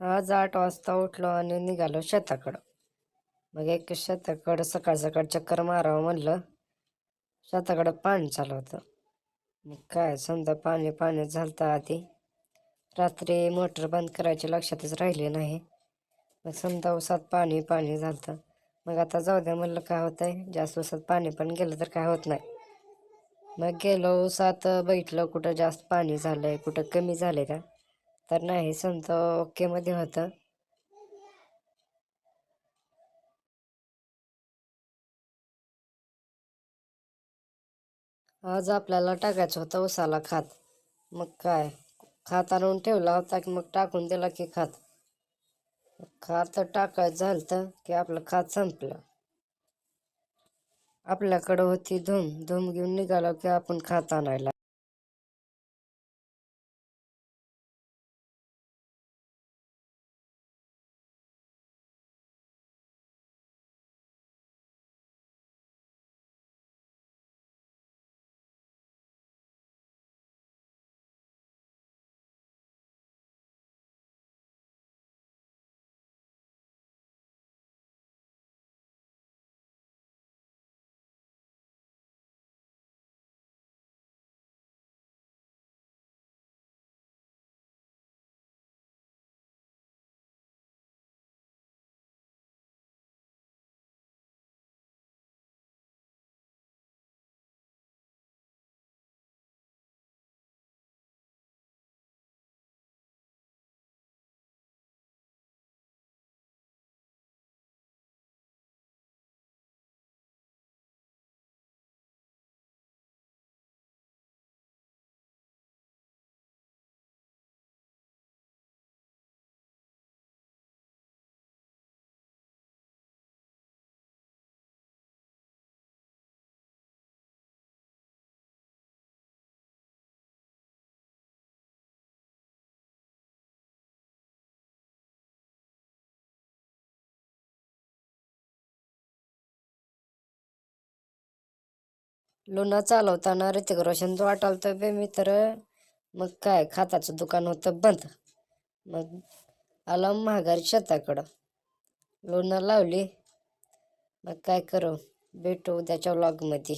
आज 8 वाजता उठलो आणि निघालो शेताकडं. मग एक शेताकडं सकाळ सकाळ चक्कर मारावं म्हणलं. शेताकडं पाणी चालू होतं. मग काय समजा पाणी पाणी झालतं आधी. रात्री मोटर बंद करायची लक्षातच राहिले नाही. मग समजा उसात पाणी पाणी झालतं. मग आता जाऊ द्या म्हणलं, काय होतंय, जास्त उसात पाणी पण गेलं तर काय होत नाही. मग गेलो उसात, बघितलं कुठं जास्त पाणी झालंय, कुठं कमी झालंय का. तर नाही, समजा ओके मध्ये होतं. आज आपल्याला टाकायचं होतं उसाला खात. मग काय, खात आणून ठेवला होता की मग टाकून दिला की खात. खात टाकायचं झालं की आपलं खात संपलं. आपल्याकडं होती धूम धूम घेऊन निघालो की आपण खात आणायला. लोणा चालवताना ऋतिक रोशनचं वाटालतं बे मी तर. मग काय, खाताचं दुकान होतं बंद. मग आलं महागारी शेताकडं, लोणं लावली. मग काय करू, भेटू उद्याच्या व्लॉगमध्ये.